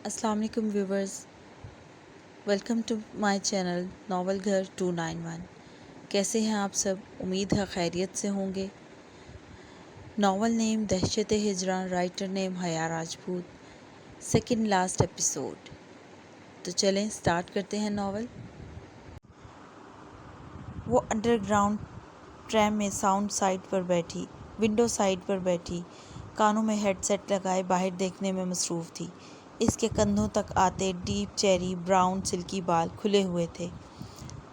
السلام علیکم viewers, welcome to my channel novel گھر 291۔ کیسے ہیں آپ سب؟ امید ہے خیریت سے ہوں گے۔ ناول نیم دہشت ہجران، رائٹر نیم حیا راجپوت، سیکنڈ لاسٹ ایپیسوڈ۔ تو چلیں سٹارٹ کرتے ہیں ناول۔ وہ انڈر گراؤنڈ ٹریم میں ساؤنڈ سائڈ پر بیٹھی، ونڈو سائڈ پر بیٹھی، کانوں میں ہیڈ سیٹ لگائے باہر دیکھنے میں مصروف تھی۔ اس کے کندھوں تک آتے ڈیپ چیری براؤن سلکی بال کھلے ہوئے تھے۔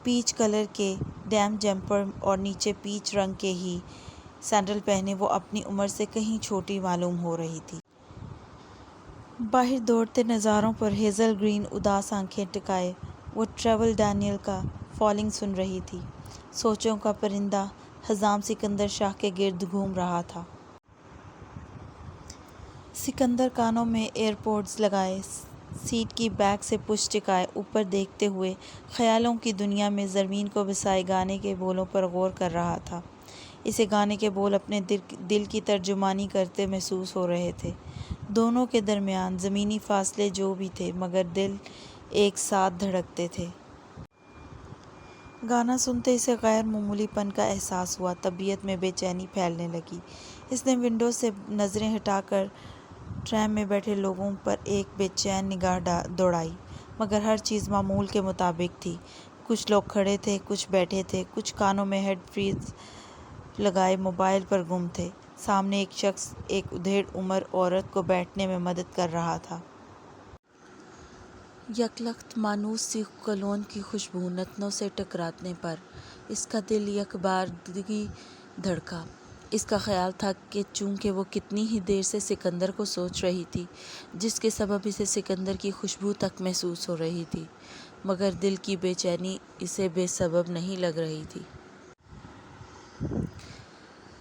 پیچ کلر کے ڈیم جمپر اور نیچے پیچ رنگ کے ہی سینڈل پہنے وہ اپنی عمر سے کہیں چھوٹی معلوم ہو رہی تھی۔ باہر دوڑتے نظاروں پر ہیزل گرین اداس آنکھیں ٹکائے وہ ٹریول ڈینیل کا فالنگ سن رہی تھی۔ سوچوں کا پرندہ حزام سکندر شاہ کے گرد گھوم رہا تھا۔ سکندر کانوں میں ایئر پوڈز لگائے، سیٹ کی بیک سے پشت ٹکائے اوپر دیکھتے ہوئے خیالوں کی دنیا میں زرمین کو بسائے گانے کے بولوں پر غور کر رہا تھا۔ اسے گانے کے بول اپنے دل کی ترجمانی کرتے محسوس ہو رہے تھے۔ دونوں کے درمیان زمینی فاصلے جو بھی تھے مگر دل ایک ساتھ دھڑکتے تھے۔ گانا سنتے اسے غیر معمولی پن کا احساس ہوا، طبیعت میں بے چینی پھیلنے لگی۔ اس نے ونڈو سے نظریں ہٹا کر ٹریم میں بیٹھے لوگوں پر ایک بے چین نگاہ دوڑائی، مگر ہر چیز معمول کے مطابق تھی۔ کچھ لوگ کھڑے تھے، کچھ بیٹھے تھے، کچھ کانوں میں ہیڈ فریز لگائے موبائل پر گم تھے۔ سامنے ایک شخص ایک ادھیڑ عمر عورت کو بیٹھنے میں مدد کر رہا تھا۔ یکلخت مانوس سی کولون کی خوشبو نتنوں سے ٹکرانے پر اس کا دل یک بارگی دھڑکا۔ اس کا خیال تھا کہ چونکہ وہ کتنی ہی دیر سے سکندر کو سوچ رہی تھی، جس کے سبب اسے سکندر کی خوشبو تک محسوس ہو رہی تھی، مگر دل کی بے چینی اسے بے سبب نہیں لگ رہی تھی۔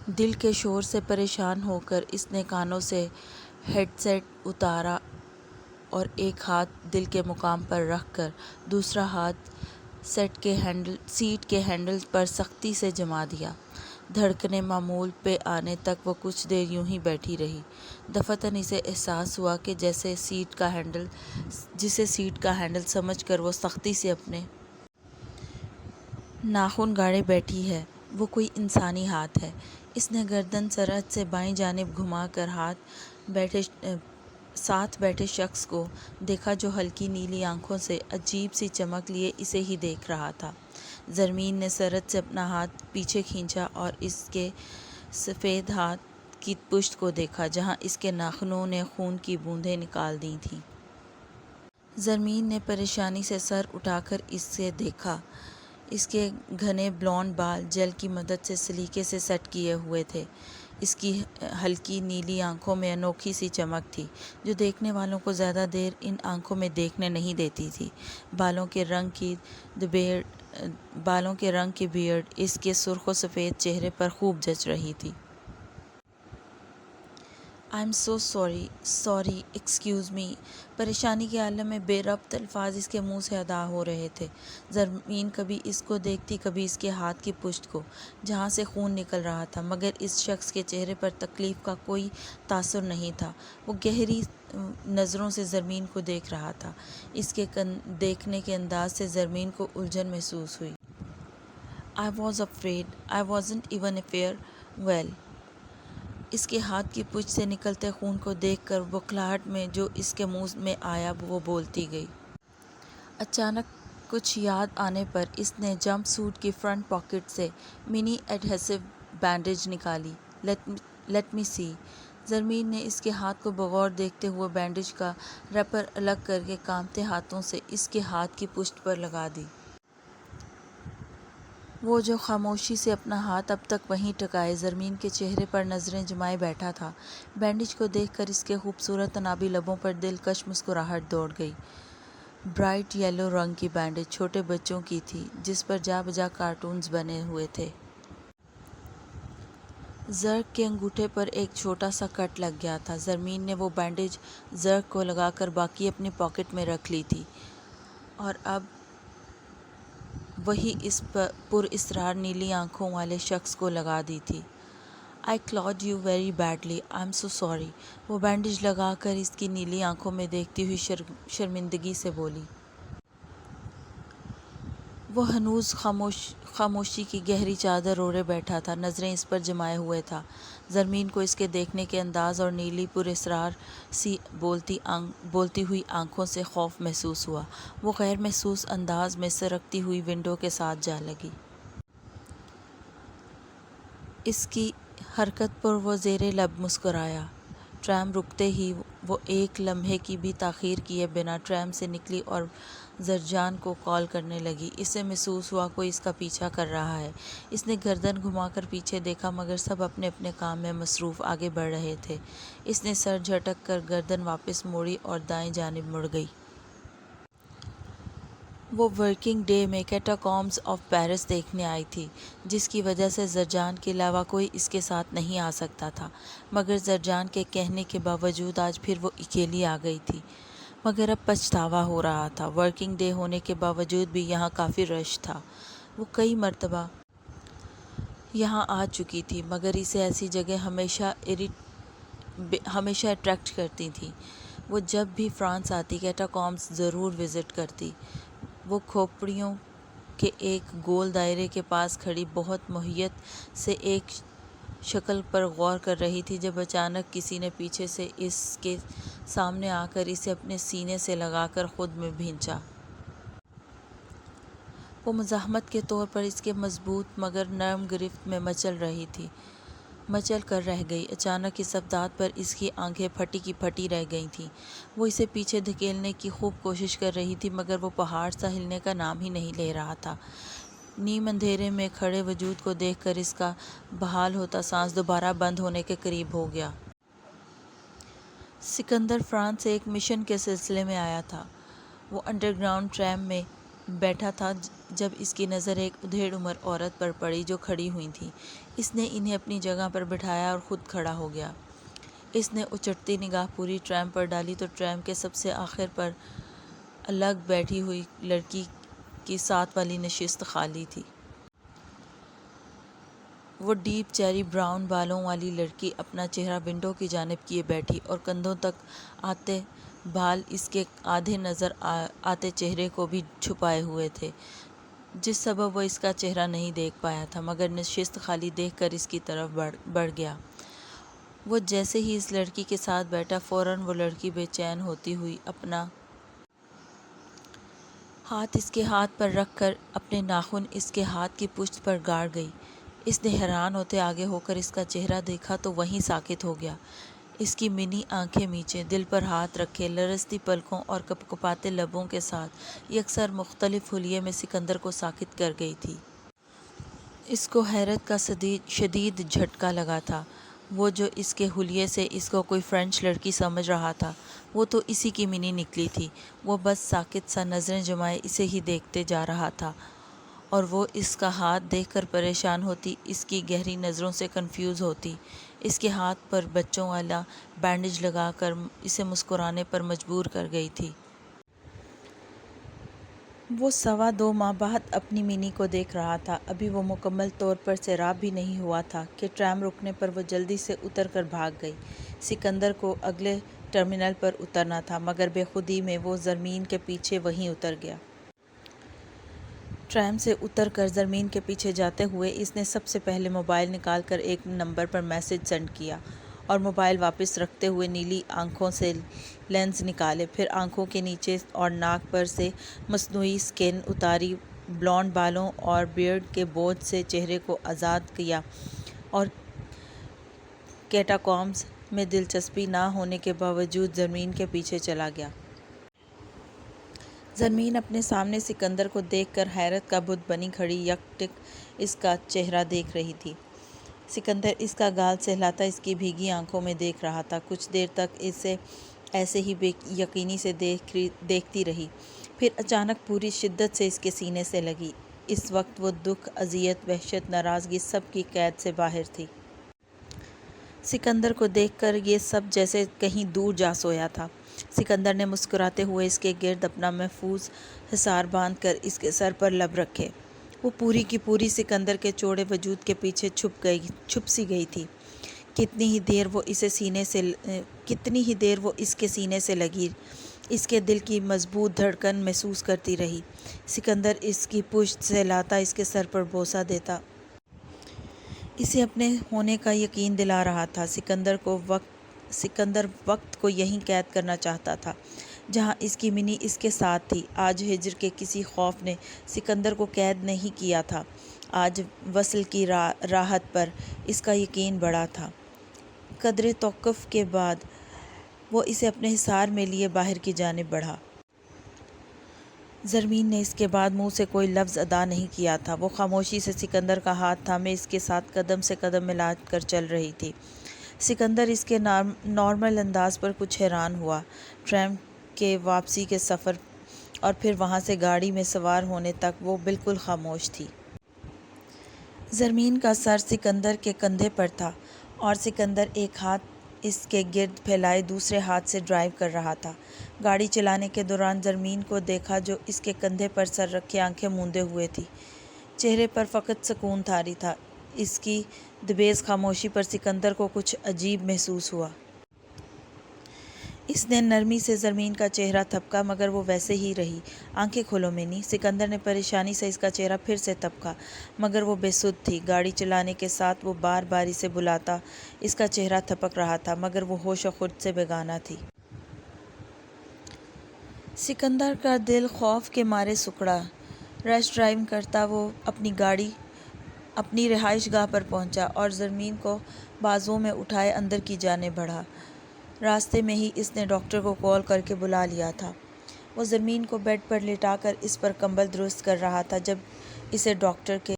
دل کے شور سے پریشان ہو کر اس نے کانوں سے ہیڈ سیٹ اتارا اور ایک ہاتھ دل کے مقام پر رکھ کر دوسرا ہاتھ سیٹ کے ہینڈل پر سختی سے جما دیا۔ دھڑکنیں معمول پہ آنے تک وہ کچھ دیر یوں ہی بیٹھی رہی۔ دفعتاً اسے احساس ہوا کہ جسے سیٹ کا ہینڈل سمجھ کر وہ سختی سے اپنے ناخن گاڑے بیٹھی ہے، وہ کوئی انسانی ہاتھ ہے۔ اس نے گردن سرحد سے بائیں جانب گھما کر ساتھ بیٹھے شخص کو دیکھا جو ہلکی نیلی آنکھوں سے عجیب سی چمک لیے اسے ہی دیکھ رہا تھا۔ زرمین نے سرحد سے اپنا ہاتھ پیچھے کھینچا اور اس کے سفید ہاتھ کی پشت کو دیکھا جہاں اس کے ناخنوں نے خون کی بوندیں نکال دی تھیں۔ زرمین نے پریشانی سے سر اٹھا کر اسے دیکھا۔ اس کے گھنے بلونڈ بال جیل کی مدد سے سلیقے سے سیٹ کیے ہوئے تھے۔ اس کی ہلکی نیلی آنکھوں میں انوکھی سی چمک تھی جو دیکھنے والوں کو زیادہ دیر ان آنکھوں میں دیکھنے نہیں دیتی تھی۔ بالوں کے رنگ کی بیئرڈ اس کے سرخ و سفید چہرے پر خوب جچ رہی تھی۔ "آئی am so sorry, excuse me". پریشانی کے عالم میں بے ربط الفاظ اس کے منہ سے ادا ہو رہے تھے۔ زرمین کبھی اس کو دیکھتی، کبھی اس کے ہاتھ کی پشت کو، جہاں سے خون نکل رہا تھا، مگر اس شخص کے چہرے پر تکلیف کا کوئی تاثر نہیں تھا۔ وہ گہری نظروں سے زرمین کو دیکھ رہا تھا۔ اس کے دیکھنے کے انداز سے زرمین کو الجھن محسوس ہوئی۔ "I was afraid. I wasn't even well." اس کے ہاتھ کی پشت سے نکلتے خون کو دیکھ کر بوکھلاہٹ میں جو اس کے منہ میں آیا وہ بولتی گئی۔ اچانک کچھ یاد آنے پر اس نے جمپ سوٹ کی فرنٹ پاکٹ سے منی ایڈہیسو بینڈیج نکالی۔ "لیٹ می سی"۔ زرمین نے اس کے ہاتھ کو بغور دیکھتے ہوئے بینڈیج کا ریپر الگ کر کے کانپتے ہاتھوں سے اس کے ہاتھ کی پشت پر لگا دی۔ وہ جو خاموشی سے اپنا ہاتھ اب تک وہیں ٹکائے زرمین کے چہرے پر نظریں جمائے بیٹھا تھا، بینڈیج کو دیکھ کر اس کے خوبصورت طنابی لبوں پر دلکش مسکراہٹ دوڑ گئی۔ برائٹ یلو رنگ کی بینڈیج چھوٹے بچوں کی تھی جس پر جا بجا کارٹونز بنے ہوئے تھے۔ زرق کے انگوٹھے پر ایک چھوٹا سا کٹ لگ گیا تھا۔ زرمین نے وہ بینڈیج زرق کو لگا کر باقی اپنی پاکٹ میں رکھ لی تھی اور اب وہی اس پر اصرار نیلی آنکھوں والے شخص کو لگا دی تھی۔ I clawed you very badly, I am so sorry. وہ بینڈیج لگا کر اس کی نیلی آنکھوں میں دیکھتی ہوئی شرمندگی سے بولی۔ وہ ہنوز خاموشی کی گہری چادر اوڑھے بیٹھا تھا، نظریں اس پر جمائے ہوئے تھا۔ زرمین کو اس کے دیکھنے کے انداز اور نیلی پراسرار سی بولتی ہوئی آنکھوں سے خوف محسوس ہوا۔ وہ غیر محسوس انداز میں سرکتی ہوئی ونڈو کے ساتھ جا لگی۔ اس کی حرکت پر وہ زیر لب مسکرایا۔ ٹرام رکتے ہی وہ ایک لمحے کی بھی تاخیر کیے بنا ٹرام سے نکلی اور زرجان کو کال کرنے لگی۔ اسے محسوس ہوا کوئی اس کا پیچھا کر رہا ہے۔ اس نے گردن گھما کر پیچھے دیکھا مگر سب اپنے اپنے کام میں مصروف آگے بڑھ رہے تھے۔ اس نے سر جھٹک کر گردن واپس موڑی اور دائیں جانب مڑ گئی۔ وہ ورکنگ ڈے میں کیٹاکومبز آف پیرس دیکھنے آئی تھی، جس کی وجہ سے زرجان کے علاوہ کوئی اس کے ساتھ نہیں آ سکتا تھا، مگر زرجان کے کہنے کے باوجود آج پھر وہ اکیلی آ گئی تھی۔ مگر اب پچھتاوا ہو رہا تھا۔ ورکنگ ڈے ہونے کے باوجود بھی یہاں کافی رش تھا۔ وہ کئی مرتبہ یہاں آ چکی تھی، مگر اسے ایسی جگہ ہمیشہ اٹریکٹ کرتی تھیں۔ وہ جب بھی فرانس آتی کیٹاکومبز ضرور وزٹ کرتی۔ وہ کھوپڑیوں کے ایک گول دائرے کے پاس کھڑی بہت محیط سے ایک شکل پر غور کر رہی تھی جب اچانک کسی نے پیچھے سے اس کے سامنے آ کر اسے اپنے سینے سے لگا کر خود میں بھینچا۔ وہ مزاحمت کے طور پر اس کے مضبوط مگر نرم گرفت میں مچل کر رہ گئی۔ اچانک اس ابداع پر اس کی آنکھیں پھٹی کی پھٹی رہ گئی تھیں۔ وہ اسے پیچھے دھکیلنے کی خوب کوشش کر رہی تھی مگر وہ پہاڑ سا ہلنے کا نام ہی نہیں لے رہا تھا۔ نیم اندھیرے میں کھڑے وجود کو دیکھ کر اس کا بحال ہوتا سانس دوبارہ بند ہونے کے قریب ہو گیا۔ سکندر فرانس سے ایک مشن کے سلسلے میں آیا تھا۔ وہ انڈر گراؤنڈ ٹرام میں بیٹھا تھا جب اس کی نظر ایک ادھیڑ عمر عورت پر پڑی جو کھڑی ہوئی تھیں۔ اس نے انہیں اپنی جگہ پر بٹھایا اور خود کھڑا ہو گیا۔ اس نے اچٹتی نگاہ پوری ٹرام پر ڈالی تو ٹرام کے سب سے آخر پر الگ بیٹھی ہوئی لڑکی کی ساتھ والی نشست خالی تھی۔ وہ ڈیپ چیری براؤن بالوں والی لڑکی اپنا چہرہ ونڈو کی جانب کیے بیٹھی اور کندھوں تک آتے بال اس کے آدھے نظر آتے چہرے کو بھی چھپائے ہوئے تھے، جس سبب وہ اس کا چہرہ نہیں دیکھ پایا تھا، مگر نشست خالی دیکھ کر اس کی طرف بڑھ گیا۔ وہ جیسے ہی اس لڑکی کے ساتھ بیٹھا فوراً وہ لڑکی بے چین ہوتی ہوئی اپنا ہاتھ اس کے ہاتھ پر رکھ کر اپنے ناخن اس کے ہاتھ کی پشت پر گاڑ گئی۔ اس نے حیران ہوتے آگے ہو کر اس کا چہرہ دیکھا تو وہیں ساکت ہو گیا۔ اس کی منی آنکھیں میچے، دل پر ہاتھ رکھے، لرزتی پلکوں اور کپکپاتے لبوں کے ساتھ یکسر مختلف حلیے میں سکندر کو ساکت کر گئی تھی۔ اس کو حیرت کا شدید جھٹکا لگا تھا۔ وہ جو اس کے حلیے سے اس کو کوئی فرینچ لڑکی سمجھ رہا تھا، وہ تو اسی کی منی نکلی تھی۔ وہ بس ساکت سا نظریں جمائے اسے ہی دیکھتے جا رہا تھا، اور وہ اس کا ہاتھ دیکھ کر پریشان ہوتی، اس کی گہری نظروں سے کنفیوز ہوتی، اس کے ہاتھ پر بچوں والا بینڈیج لگا کر اسے مسکرانے پر مجبور کر گئی تھی۔ وہ 2.25 ماہ بعد اپنی منی کو دیکھ رہا تھا۔ ابھی وہ مکمل طور پر سیراب بھی نہیں ہوا تھا کہ ٹرام رکنے پر وہ جلدی سے اتر کر بھاگ گئی۔ سکندر کو اگلے ٹرمینل پر اترنا تھا، مگر بے خودی میں وہ زرمین کے پیچھے وہیں اتر گیا۔ ٹرام سے اتر کر زرمین کے پیچھے جاتے ہوئے اس نے سب سے پہلے موبائل نکال کر ایک نمبر پر میسج سینڈ کیا اور موبائل واپس رکھتے ہوئے نیلی آنکھوں سے لینز نکالے، پھر آنکھوں کے نیچے اور ناک پر سے مصنوعی سکن اتاری، بلونڈ بالوں اور بیئرڈ کے بوجھ سے چہرے کو آزاد کیا اور کیٹاکومبز میں دلچسپی نہ ہونے کے باوجود زرمین کے پیچھے چلا گیا۔ زرمین اپنے سامنے سکندر کو دیکھ کر حیرت کا بت بنی کھڑی یک ٹک اس کا چہرہ دیکھ رہی تھی۔ سکندر اس کا گال سہلاتا اس کی بھیگی آنکھوں میں دیکھ رہا تھا۔ کچھ دیر تک اسے ایسے ہی بے یقینی سے دیکھتی رہی، پھر اچانک پوری شدت سے اس کے سینے سے لگی۔ اس وقت وہ دکھ، اذیت، وحشت، ناراضگی سب کی قید سے باہر تھی۔ سکندر کو دیکھ کر یہ سب جیسے کہیں دور جا سویا تھا۔ سکندر نے مسکراتے ہوئے اس کے گرد اپنا محفوظ حصار باندھ کر اس کے سر پر لب رکھے۔ وہ پوری کی پوری سکندر کے چوڑے وجود کے پیچھے چھپ سی گئی تھی۔ کتنی ہی دیر وہ اس کے سینے سے لگی، اس کے دل کی مضبوط دھڑکن محسوس کرتی رہی۔ سکندر اس کی پشت سہلاتا، اس کے سر پر بوسہ دیتا، اسے اپنے ہونے کا یقین دلا رہا تھا۔ سکندر وقت کو یہیں قید کرنا چاہتا تھا جہاں اس کی منی اس کے ساتھ تھی۔ آج ہجر کے کسی خوف نے سکندر کو قید نہیں کیا تھا، آج وصل کی راحت پر اس کا یقین بڑھا تھا۔ قدرے توقف کے بعد وہ اسے اپنے حصار میں لیے باہر کی جانب بڑھا۔ زرمین نے اس کے بعد منہ سے کوئی لفظ ادا نہیں کیا تھا۔ وہ خاموشی سے سکندر کا ہاتھ تھامے اس کے ساتھ قدم سے قدم ملا کر چل رہی تھی۔ سکندر اس کے نارمل انداز پر کچھ حیران ہوا۔ ٹرین کے واپسی کے سفر اور پھر وہاں سے گاڑی میں سوار ہونے تک وہ بالکل خاموش تھی۔ زرمین کا سر سکندر کے کندھے پر تھا اور سکندر ایک ہاتھ اس کے گرد پھیلائے دوسرے ہاتھ سے ڈرائیو کر رہا تھا۔ گاڑی چلانے کے دوران زرمین کو دیکھا جو اس کے کندھے پر سر رکھے آنکھیں موندے ہوئے تھی۔ چہرے پر فقط سکون طاری تھا۔ اس کی دبیز خاموشی پر سکندر کو کچھ عجیب محسوس ہوا۔ اس نے نرمی سے زرمین کا چہرہ تھپکا مگر وہ ویسے ہی رہی۔ آنکھیں کھولو منی۔ سکندر نے پریشانی سے اس کا چہرہ پھر سے تھپکا مگر وہ بے سدھ تھی۔ گاڑی چلانے کے ساتھ وہ بار بار اسے بلاتا، اس کا چہرہ تھپک رہا تھا مگر وہ ہوش و خرد سے بیگانہ تھی۔ سکندر کا دل خوف کے مارے سکڑا۔ ریش ڈرائیونگ کرتا وہ اپنی رہائش گاہ پر پہنچا اور زرمین کو بازوؤں میں اٹھائے اندر کی جانب بڑھا۔ راستے میں ہی اس نے ڈاکٹر کو کال کر کے بلا لیا تھا۔ وہ زرمین کو بیڈ پر لٹا کر اس پر کمبل درست کر رہا تھا جب اسے ڈاکٹر کے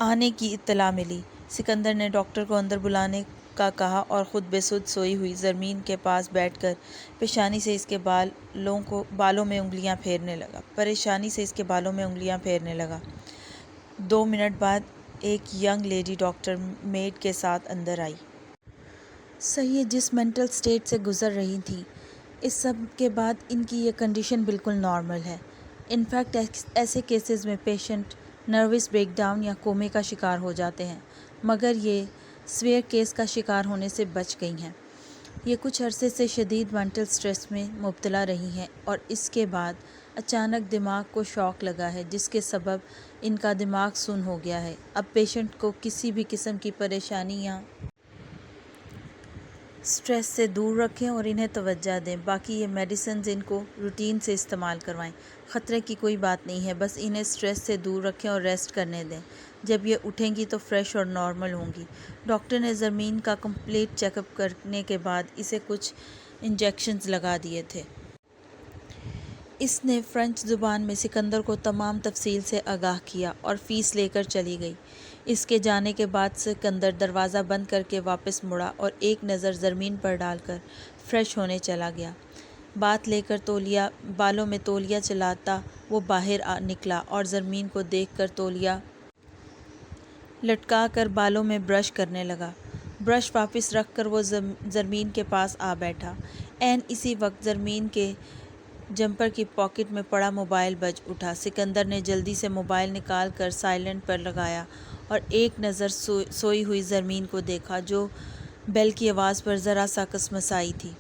آنے کی اطلاع ملی۔ سکندر نے ڈاکٹر کو اندر بلانے کا کہا اور خود بے سدھ سوئی ہوئی زرمین کے پاس بیٹھ کر پیشانی سے اس کے بالوں میں انگلیاں پھیرنے لگا۔ 2 منٹ بعد ایک ینگ لیڈی ڈاکٹر میڈ کے ساتھ اندر آئی۔ صحیح جس مینٹل سٹیٹ سے گزر رہی تھیں، اس سب کے بعد ان کی یہ کنڈیشن بالکل نارمل ہے۔ انفیکٹ ایسے کیسز میں پیشنٹ نروس بریک ڈاؤن یا کومے کا شکار ہو جاتے ہیں مگر یہ سیویئر کیس کا شکار ہونے سے بچ گئی ہیں۔ یہ کچھ عرصے سے شدید مینٹل سٹریس میں مبتلا رہی ہیں اور اس کے بعد اچانک دماغ کو شاک لگا ہے جس کے سبب ان کا دماغ سن ہو گیا ہے۔ اب پیشنٹ کو کسی بھی قسم کی پریشانی یا سٹریس سے دور رکھیں اور انہیں توجہ دیں۔ باقی یہ میڈیسنز ان کو روٹین سے استعمال کروائیں۔ خطرے کی کوئی بات نہیں ہے، بس انہیں سٹریس سے دور رکھیں اور ریسٹ کرنے دیں۔ جب یہ اٹھیں گی تو فریش اور نارمل ہوں گی۔ ڈاکٹر نے زرمین کا کمپلیٹ چیک اپ کرنے کے بعد اسے کچھ انجیکشنز لگا دیے تھے۔ اس نے فرینچ زبان میں سکندر کو تمام تفصیل سے آگاہ کیا اور فیس لے کر چلی گئی۔ اس کے جانے کے بعد سکندر دروازہ بند کر کے واپس مڑا اور ایک نظر زرمین پر ڈال کر فریش ہونے چلا گیا۔ بالوں میں تولیہ چلاتا وہ باہر نکلا اور زرمین کو دیکھ کر تولیہ لٹکا کر بالوں میں برش کرنے لگا۔ برش واپس رکھ کر وہ زرمین کے پاس آ بیٹھا۔ عین اسی وقت زرمین کے جمپر کی پاکٹ میں پڑا موبائل بج اٹھا۔ سکندر نے جلدی سے موبائل نکال کر سائلنٹ پر لگایا اور ایک نظر سوئی ہوئی زرمین کو دیکھا جو بیل کی آواز پر ذرا سا کسمسائی تھی۔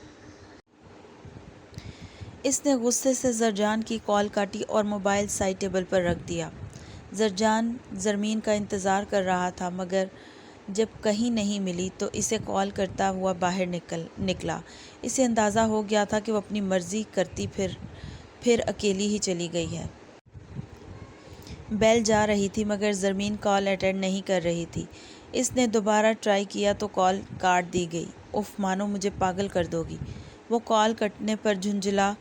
اس نے غصے سے زرجان کی کال کاٹی اور موبائل سائڈ ٹیبل پر رکھ دیا۔ زرجان زرمین کا انتظار کر رہا تھا مگر جب کہیں نہیں ملی تو اسے کال کرتا ہوا باہر نکلا۔ اسے اندازہ ہو گیا تھا کہ وہ اپنی مرضی کرتی پھر اکیلی ہی چلی گئی ہے۔ بیل جا رہی تھی مگر زرمین کال اٹینڈ نہیں کر رہی تھی۔ اس نے دوبارہ ٹرائی کیا تو کال کاٹ دی گئی۔ اف مانو مجھے پاگل کر دو گی، وہ کال کٹنے پر جھنجھلا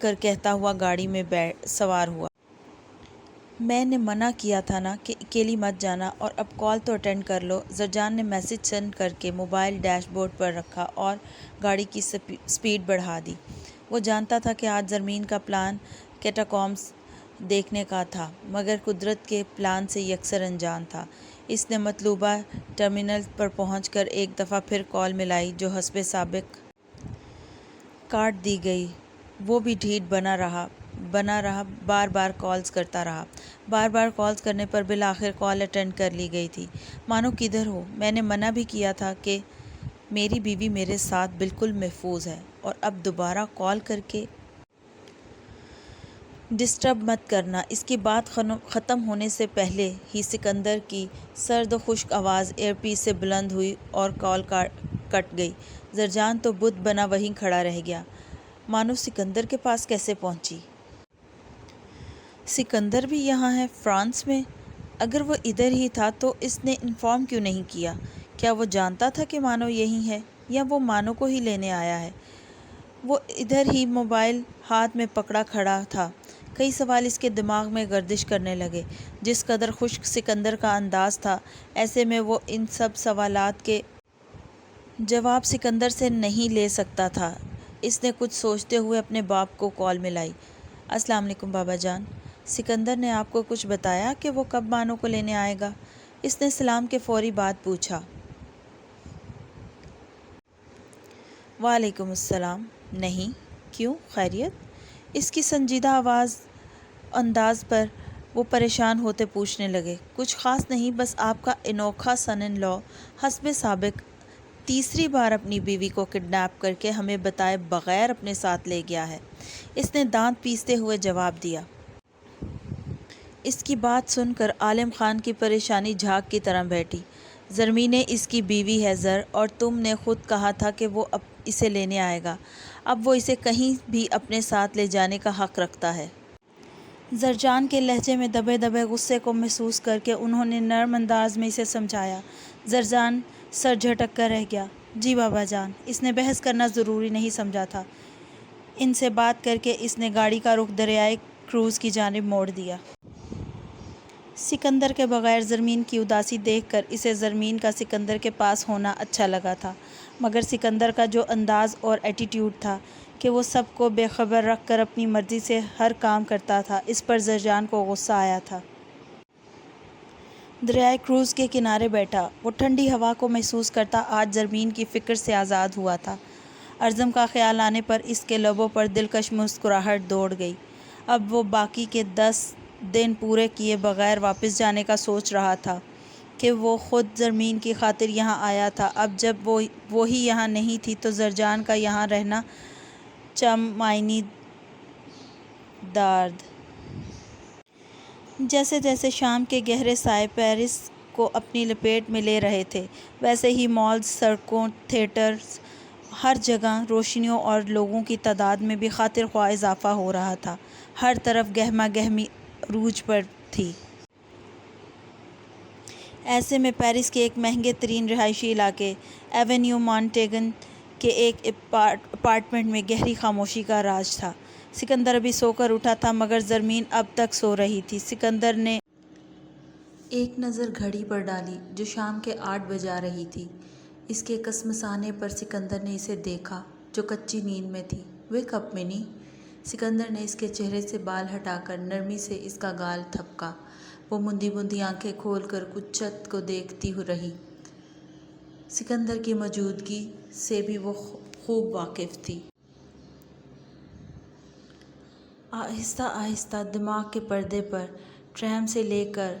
کر کہتا ہوا گاڑی میں سوار ہوا۔ میں نے منع کیا تھا نا کہ اکیلی مت جانا، اور اب کال تو اٹینڈ کر لو۔ زرجان نے میسج سینڈ کر کے موبائل ڈیش بورڈ پر رکھا اور گاڑی کی سپیڈ بڑھا دی۔ وہ جانتا تھا کہ آج زرمین کا پلان کیٹاکومبس دیکھنے کا تھا مگر قدرت کے پلان سے یکسر انجان تھا۔ اس نے مطلوبہ ٹرمینل پر پہنچ کر ایک دفعہ پھر کال ملائی جو حسب سابق کاٹ دی گئی۔ وہ بھی ڈھیٹ بنا رہا۔ بنا رہا، بار بار کالز کرتا رہا۔ بار بار کالز کرنے پر بالآخر کال اٹینڈ کر لی گئی تھی۔ مانو کدھر ہو؟ میں نے منع بھی کیا تھا کہ میری بیوی میرے ساتھ بالکل محفوظ ہے، اور اب دوبارہ کال کر کے ڈسٹرب مت کرنا۔ اس کی بات ختم ہونے سے پہلے ہی سکندر کی سرد و خشک آواز ایئر پیس سے بلند ہوئی اور کال کٹ گئی۔ زرجان تو بت بنا وہیں کھڑا رہ گیا۔ مانو سکندر کے پاس کیسے پہنچی؟ سکندر بھی یہاں ہے، فرانس میں؟ اگر وہ ادھر ہی تھا تو اس نے انفارم کیوں نہیں کیا؟ کیا وہ جانتا تھا کہ مانو یہیں ہے، یا وہ مانو کو ہی لینے آیا ہے؟ وہ ادھر ہی موبائل ہاتھ میں پکڑا کھڑا تھا۔ کئی سوال اس کے دماغ میں گردش کرنے لگے۔ جس قدر خشک سکندر کا انداز تھا، ایسے میں وہ ان سب سوالات کے جواب سکندر سے نہیں لے سکتا تھا۔ اس نے کچھ سوچتے ہوئے اپنے باپ کو کال ملائی۔ السلام علیکم بابا جان، سکندر نے آپ کو کچھ بتایا کہ وہ کب مانو کو لینے آئے گا؟ اس نے سلام کے فوری بعد پوچھا۔ وعلیکم السلام۔ نہیں، کیوں، خیریت؟ اس کی سنجیدہ انداز پر وہ پریشان ہوتے پوچھنے لگے۔ کچھ خاص نہیں، بس آپ کا انوکھا سن ان لا حسب سابق تیسری بار اپنی بیوی کو کڈنیپ کر کے ہمیں بتائے بغیر اپنے ساتھ لے گیا ہے، اس نے دانت پیستے ہوئے جواب دیا۔ اس کی بات سن کر عالم خان کی پریشانی جھاگ کی طرح بیٹھی۔ زرمین اس کی بیوی ہے زر، اور تم نے خود کہا تھا کہ وہ اب اسے لینے آئے گا۔ اب وہ اسے کہیں بھی اپنے ساتھ لے جانے کا حق رکھتا ہے۔ زرجان کے لہجے میں دبے دبے غصے کو محسوس کر کے انہوں نے نرم انداز میں اسے سمجھایا۔ زرجان سر جھٹک کر رہ گیا۔ جی بابا جان، اس نے بحث کرنا ضروری نہیں سمجھا تھا۔ ان سے بات کر کے اس نے گاڑی کا رخ دریائے کروز کی جانب موڑ دیا۔ سکندر کے بغیر زرمین کی اداسی دیکھ کر اسے زرمین کا سکندر کے پاس ہونا اچھا لگا تھا، مگر سکندر کا جو انداز اور ایٹیٹیوڈ تھا کہ وہ سب کو بے خبر رکھ کر اپنی مرضی سے ہر کام کرتا تھا، اس پر زرجان کو غصہ آیا تھا۔ دریائے کروز کے کنارے بیٹھا، وہ ٹھنڈی ہوا کو محسوس کرتا آج زرمین کی فکر سے آزاد ہوا تھا۔ ارزم کا خیال آنے پر اس کے لبوں پر دلکش مسکراہٹ دوڑ گئی۔ اب وہ باقی کے 10 دن پورے کیے بغیر واپس جانے کا سوچ رہا تھا کہ وہ خود زرمین کی خاطر یہاں آیا تھا۔ اب جب وہی یہاں نہیں تھی تو زرجان کا یہاں رہنا چامعنی دارد۔ جیسے جیسے شام کے گہرے سائے پیرس کو اپنی لپیٹ میں لے رہے تھے، ویسے ہی مالز، سڑکوں، تھیٹرز، ہر جگہ روشنیوں اور لوگوں کی تعداد میں بھی خاطر خواہ اضافہ ہو رہا تھا۔ ہر طرف گہما گہمی عروج پر تھی۔ ایسے میں پیرس کے ایک مہنگے ترین رہائشی علاقے ایونیو مونٹیگن کے ایک اپارٹمنٹ میں گہری خاموشی کا راج تھا۔ سکندر ابھی سو کر اٹھا تھا، مگر زرمین اب تک سو رہی تھی۔ سکندر نے ایک نظر گھڑی پر ڈالی جو شام کے 8 بجا رہی تھی۔ اس کے کسمسانے پر سکندر نے اسے دیکھا جو کچی نیند میں تھی۔ "ویک اپ منی"، سکندر نے اس کے چہرے سے بال ہٹا کر نرمی سے اس کا گال تھپکا۔ وہ مندی مندی آنکھیں کھول کر کچھ چھت کو دیکھتی رہی۔ سکندر کی موجودگی سے بھی وہ خوب واقف تھی۔ آہستہ آہستہ دماغ کے پردے پر ٹرام سے لے کر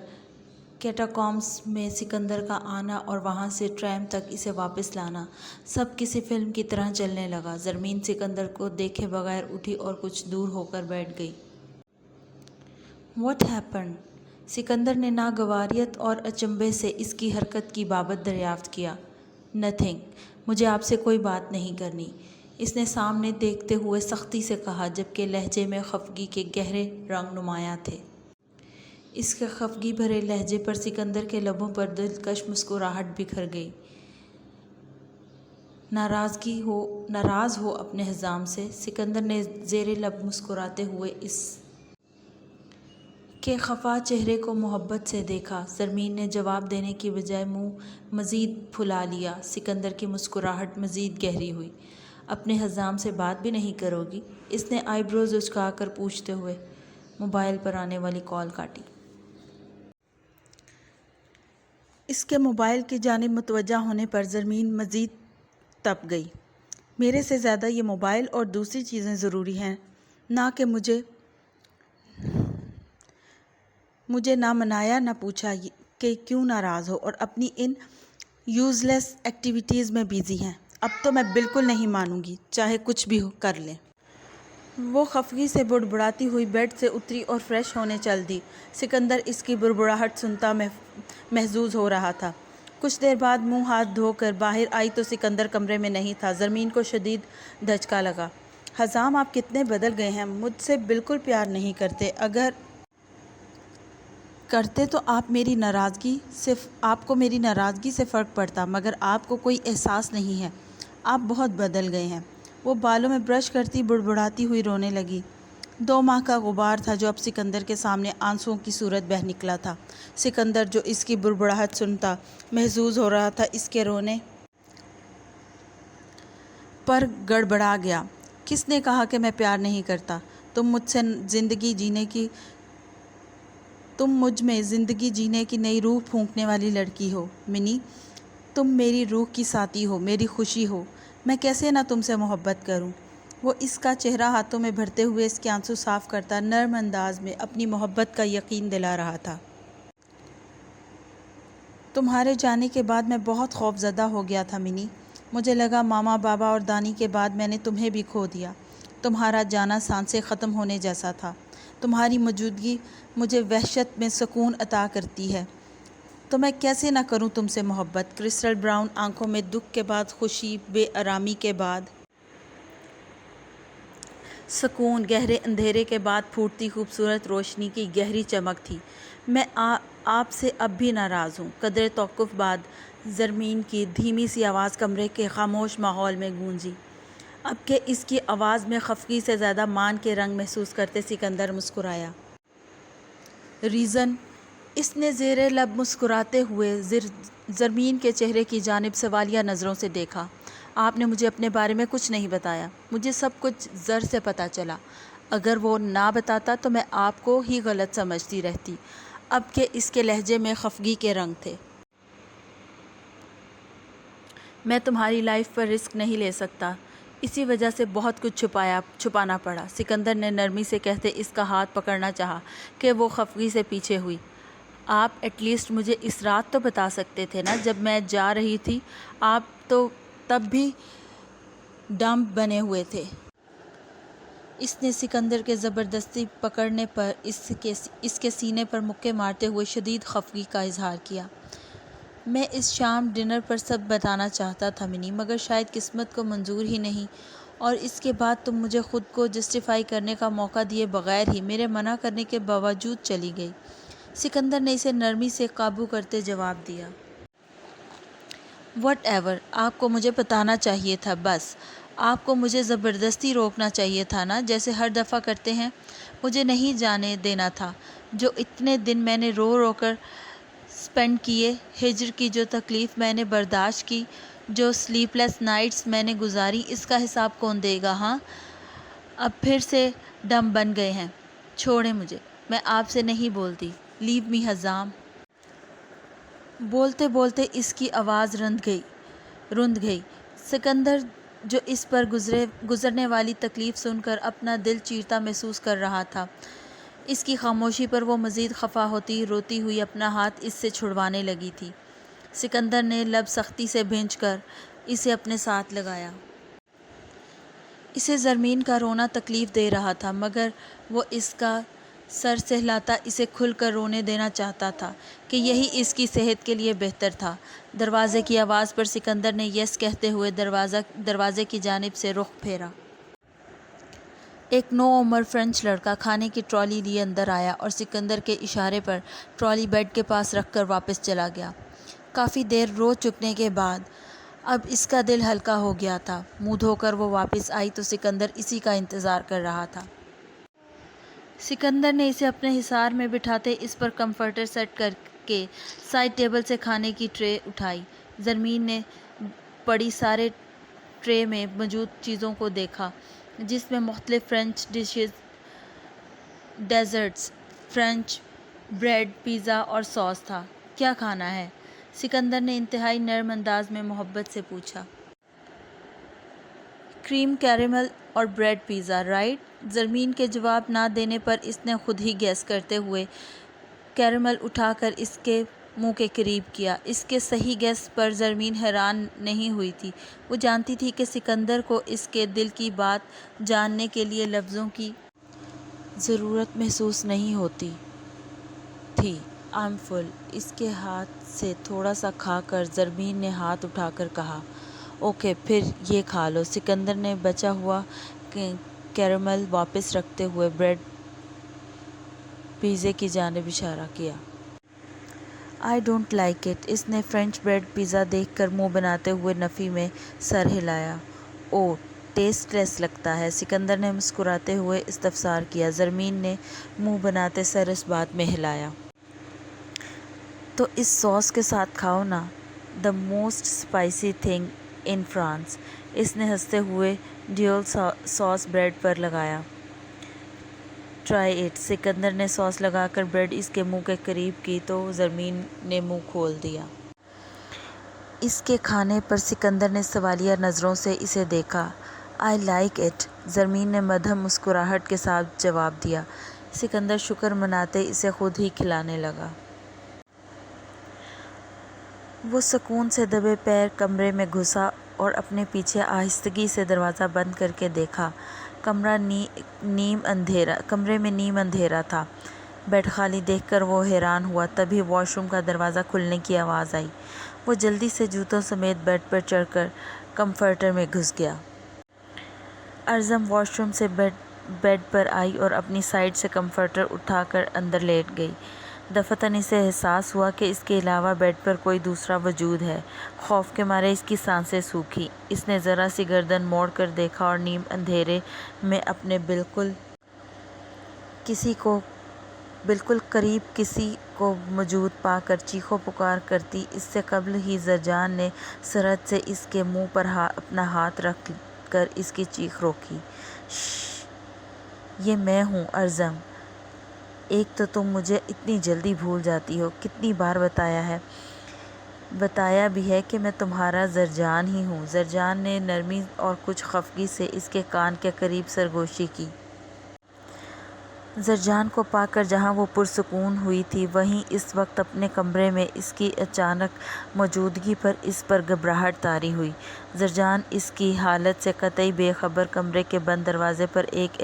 کیٹاکومبس میں سکندر کا آنا اور وہاں سے ٹرام تک اسے واپس لانا، سب کسی فلم کی طرح چلنے لگا۔ زرمین سکندر کو دیکھے بغیر اٹھی اور کچھ دور ہو کر بیٹھ گئی۔ "واٹ ہیپنڈ"، سکندر نے ناگواریت اور اچنبھے سے اس کی حرکت کی بابت دریافت کیا۔ "نتھنگ، مجھے آپ سے کوئی بات نہیں کرنی"، اس نے سامنے دیکھتے ہوئے سختی سے کہا، جبکہ لہجے میں خفگی کے گہرے رنگ نمایاں تھے۔ اس کے خفگی بھرے لہجے پر سکندر کے لبوں پر دلکش مسکراہٹ بکھر گئی۔ "ناراض ہو اپنے حزام سے"، سکندر نے زیر لب مسکراتے ہوئے اس کے خفا چہرے کو محبت سے دیکھا۔ زرمین نے جواب دینے کی بجائے منہ مزید پھلا لیا۔ سکندر کی مسکراہٹ مزید گہری ہوئی۔ "اپنے حزام سے بات بھی نہیں کرو گی"، اس نے آئی بروز اچکا کر پوچھتے ہوئے موبائل پر آنے والی کال کاٹی۔ اس کے موبائل کی جانب متوجہ ہونے پر زرمین مزید تپ گئی۔ "میرے سے زیادہ یہ موبائل اور دوسری چیزیں ضروری ہیں، نہ کہ مجھے مجھے نہ منایا نہ پوچھا کہ کیوں ناراض ہو اور اپنی ان یوز لیس ایکٹیویٹیز میں بیزی ہیں۔ اب تو میں بالکل نہیں مانوں گی، چاہے کچھ بھی کر لیں۔ وہ خفگی سے بڑبڑاتی ہوئی بیڈ سے اتری اور فریش ہونے چل دی۔ سکندر اس کی بڑبڑاہٹ سنتا محظوظ ہو رہا تھا۔ کچھ دیر بعد منہ ہاتھ دھو کر باہر آئی تو سکندر کمرے میں نہیں تھا۔ زرمین کو شدید دھچکا لگا۔ حزام آپ کتنے بدل گئے ہیں، مجھ سے بالکل پیار نہیں کرتے، اگر کرتے تو آپ کو میری ناراضگی سے فرق پڑتا، مگر آپ کو کوئی احساس نہیں ہے، آپ بہت بدل گئے ہیں۔ وہ بالوں میں برش کرتی بڑبڑاتی ہوئی رونے لگی۔ 2 ماہ کا غبار تھا جو اب سکندر کے سامنے آنسوؤں کی صورت بہہ نکلا تھا۔ سکندر جو اس کی بڑبڑاہٹ سنتا محظوظ ہو رہا تھا، اس کے رونے پر گڑبڑا گیا۔ کس نے کہا کہ میں پیار نہیں کرتا؟ تم مجھ میں زندگی جینے کی نئی روح پھونکنے والی لڑکی ہو منی۔ تم میری روح کی ساتھی ہو، میری خوشی ہو، میں کیسے نہ تم سے محبت کروں؟ وہ اس کا چہرہ ہاتھوں میں بھرتے ہوئے اس کے آنسو صاف کرتا نرم انداز میں اپنی محبت کا یقین دلا رہا تھا۔ تمہارے جانے کے بعد میں بہت خوف زدہ ہو گیا تھا منی۔ مجھے لگا ماما، بابا اور دانی کے بعد میں نے تمہیں بھی کھو دیا۔ تمہارا جانا سانسیں ختم ہونے جیسا تھا۔ تمہاری موجودگی مجھے وحشت میں سکون عطا کرتی ہے، تو میں کیسے نہ کروں تم سے محبت؟ کرسٹل براؤن آنکھوں میں دکھ کے بعد خوشی، بے آرامی کے بعد سکون، گہرے اندھیرے کے بعد پھوٹتی خوبصورت روشنی کی گہری چمک تھی۔ میں آپ سے اب بھی ناراض ہوں۔ قدرے توقف بعد زرمین کی دھیمی سی آواز کمرے کے خاموش ماحول میں گونجی۔ اب کہ اس کی آواز میں خفگی سے زیادہ مان کے رنگ محسوس کرتے سکندر مسکرایا۔ ریزن؟ اس نے زیر لب مسکراتے ہوئے زرمین کے چہرے کی جانب سوالیہ نظروں سے دیکھا۔ آپ نے مجھے اپنے بارے میں کچھ نہیں بتایا۔ مجھے سب کچھ زر سے پتہ چلا۔ اگر وہ نہ بتاتا تو میں آپ کو ہی غلط سمجھتی رہتی۔ اب کہ اس کے لہجے میں خفگی کے رنگ تھے۔ میں تمہاری لائف پر رسک نہیں لے سکتا، اسی وجہ سے بہت کچھ چھپانا پڑا۔ سکندر نے نرمی سے کہتے اس کا ہاتھ پکڑنا چاہا کہ وہ خفگی سے پیچھے ہوئی۔ آپ ایٹ لیسٹ مجھے اس رات تو بتا سکتے تھے نا، جب میں جا رہی تھی۔ آپ تو تب بھی ڈمب بنے ہوئے تھے۔ اس نے سکندر کے زبردستی پکڑنے پر اس کے سینے پر مکے مارتے ہوئے شدید خفگی کا اظہار کیا۔ میں اس شام ڈنر پر سب بتانا چاہتا تھا منی، مگر شاید قسمت کو منظور ہی نہیں، اور اس کے بعد تم مجھے خود کو جسٹیفائی کرنے کا موقع دیے بغیر ہی میرے منع کرنے کے باوجود چلی گئی۔ سکندر نے اسے نرمی سے قابو کرتے جواب دیا۔ وٹ ایور، آپ کو مجھے بتانا چاہیے تھا، بس آپ کو مجھے زبردستی روکنا چاہیے تھا نا، جیسے ہر دفعہ کرتے ہیں۔ مجھے نہیں جانے دینا تھا۔ جو اتنے دن میں نے رو رو کر سپینڈ کیے، ہجر کی جو تکلیف میں نے برداشت کی، جو سلیپ لیس نائٹس میں نے گزاری، اس کا حساب کون دے گا؟ ہاں، اب پھر سے ڈم بن گئے ہیں۔ چھوڑیں مجھے، میں آپ سے نہیں بولتی۔ لیو می حزام۔ بولتے بولتے اس کی آواز رند گئی۔ سکندر جو اس پر گزرنے والی تکلیف سن کر اپنا دل چیرتا محسوس کر رہا تھا، اس کی خاموشی پر وہ مزید خفا ہوتی روتی ہوئی اپنا ہاتھ اس سے چھڑوانے لگی تھی۔ سکندر نے لب سختی سے بھینچ کر اسے اپنے ساتھ لگایا۔ اسے زرمین کا رونا تکلیف دے رہا تھا، مگر وہ اس کا سر سہلاتا اسے کھل کر رونے دینا چاہتا تھا کہ یہی اس کی صحت کے لیے بہتر تھا۔ دروازے کی آواز پر سکندر نے یس کہتے ہوئے دروازے کی جانب سے رخ پھیرا۔ ایک نوعمر فرینچ لڑکا کھانے کی ٹرالی لیے اندر آیا اور سکندر کے اشارے پر ٹرالی بیڈ کے پاس رکھ کر واپس چلا گیا۔ کافی دیر رو چکنے کے بعد اب اس کا دل ہلکا ہو گیا تھا۔ منہ دھو کر وہ واپس آئی تو سکندر اسی کا انتظار کر رہا تھا۔ سکندر نے اسے اپنے حصار میں بٹھاتے اس پر کمفرٹر سیٹ کر کے سائڈ ٹیبل سے کھانے کی ٹرے اٹھائی۔ زرمین نے پڑی سارے ٹرے میں موجود چیزوں کو دیکھا، جس میں مختلف French dishes, desserts, French bread, pizza اور ساس تھا۔ کیا کھانا ہے؟ سکندر نے انتہائی نرم انداز میں محبت سے پوچھا۔ کریم کیرمل اور بریڈ پیزا، رائٹ؟ زرمین کے جواب نہ دینے پر اس نے خود ہی گیس کرتے ہوئے کیرمل اٹھا کر اس کے منہ کے قریب کیا۔ اس کے صحیح گیس پر زرمین حیران نہیں ہوئی تھی۔ وہ جانتی تھی کہ سکندر کو اس کے دل کی بات جاننے کے لیے لفظوں کی ضرورت محسوس نہیں ہوتی تھی۔ "I'm full" اس کے ہاتھ سے تھوڑا سا کھا کر زرمین نے ہاتھ اٹھا کر کہا۔ "اوکے، پھر یہ کھا لو۔" سکندر نے بچا ہوا کیرمل واپس رکھتے ہوئے بریڈ پیزے کی جانب اشارہ کیا۔ "I don't like it" اس نے فرینچ بریڈ پیزا دیکھ کر منہ بناتے ہوئے نفی میں سر ہلایا۔ "اوہ، ٹیسٹ لیس لگتا ہے" سکندر نے مسکراتے ہوئے استفسار کیا۔ زرمین نے منہ بناتے سر اس بات میں ہلایا۔ "تو اس ساس کے ساتھ کھاؤ نا۔ "The most spicy thing in France" اس نے ہنستے ہوئے ڈیول ساس بریڈ پر لگایا۔ "Try it" سکندر نے ساس لگا کر بریڈ اس کے منہ کے قریب کی تو زرمین نے منہ کھول دیا۔ اس کے کھانے پر سکندر نے سوالیہ نظروں سے اسے دیکھا۔ "I like it" زرمین نے مدھم مسکراہٹ کے ساتھ جواب دیا۔ سکندر شکر مناتے اسے خود ہی کھلانے لگا۔ وہ سکون سے دبے پیر کمرے میں گھسا اور اپنے پیچھے آہستگی سے دروازہ بند کر کے دیکھا۔ کمرے میں نیم اندھیرا تھا۔ بیڈ خالی دیکھ کر وہ حیران ہوا۔ تبھی واش روم کا دروازہ کھلنے کی آواز آئی۔ وہ جلدی سے جوتوں سمیت بیڈ پر چڑھ کر کمفرٹر میں گھس گیا۔ ارزم واش روم سے بیڈ پر آئی اور اپنی سائیڈ سے کمفرٹر اٹھا کر اندر لیٹ گئی۔ دفعتاً اسے احساس ہوا کہ اس کے علاوہ بیڈ پر کوئی دوسرا وجود ہے۔ خوف کے مارے اس کی سانسیں سوکھیں۔ اس نے ذرا سی گردن موڑ کر دیکھا اور نیم اندھیرے میں اپنے بالکل قریب کسی کو موجود پا کر چیخو پکار کرتی اس سے قبل ہی زرجان نے سرعت سے اس کے منہ پر اپنا ہاتھ رکھ کر اس کی چیخ روکی۔ "شش! یہ میں ہوں ارزم۔ ایک تو تم مجھے اتنی جلدی بھول جاتی ہو۔ کتنی بار بتایا بھی ہے کہ میں تمہارا زرجان ہی ہوں۔" زرجان نے نرمی اور کچھ خفگی سے اس کے کان کے قریب سرگوشی کی۔ زرجان کو پا کر جہاں وہ پرسکون ہوئی تھی وہیں اس وقت اپنے کمرے میں اس کی اچانک موجودگی پر اس پر گھبراہٹ طاری ہوئی۔ زرجان اس کی حالت سے قطعی بے خبر کمرے کے بند دروازے پر ایک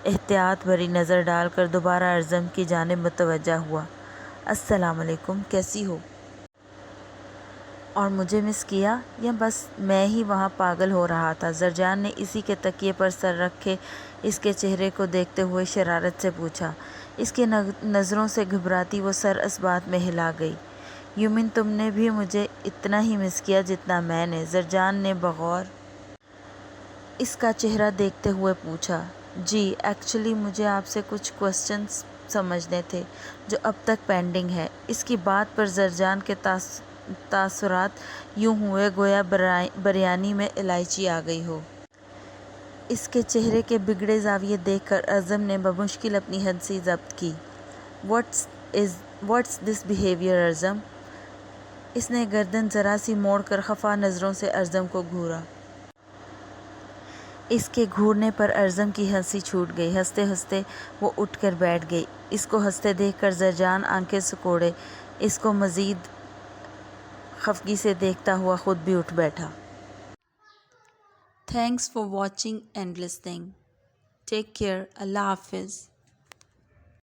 احتیاط بھری نظر ڈال کر دوبارہ ارزم کی جانب متوجہ ہوا۔ "السلام علیکم، کیسی ہو؟ اور مجھے مس کیا یا بس میں ہی وہاں پاگل ہو رہا تھا؟" زرجان نے اسی کے تکیے پر سر رکھے اس کے چہرے کو دیکھتے ہوئے شرارت سے پوچھا۔ اس کی نظروں سے گھبراتی وہ سر اس بات میں ہلا گئی۔ "یو مین تم نے بھی مجھے اتنا ہی مس کیا جتنا میں نے؟" زرجان نے بغور اس کا چہرہ دیکھتے ہوئے پوچھا۔ "جی، ایکچولی مجھے آپ سے کچھ کوسچنز سمجھنے تھے جو اب تک پینڈنگ ہیں۔" اس کی بات پر زرجان کے تاثرات یوں ہوئے گویا بریانی میں الائچی آ گئی ہو۔ اس کے چہرے کے بگڑے زاویے دیکھ کر ارزم نے بمشکل اپنی ہنسی ضبط کی۔ "What's this behaviour ارزم؟" اس نے گردن ذرا سی موڑ کر خفا نظروں سے ارزم کو گھورا۔ اس کے گھورنے پر ارزم کی ہنسی چھوٹ گئی۔ ہنستے ہنستے وہ اٹھ کر بیٹھ گئی۔ اس کو ہنستے دیکھ کر زرجان آنکھیں سکوڑے اس کو مزید خفگی سے دیکھتا ہوا خود بھی اٹھ بیٹھا۔ Thanks for watching and listening. Take care. اللہ حافظ۔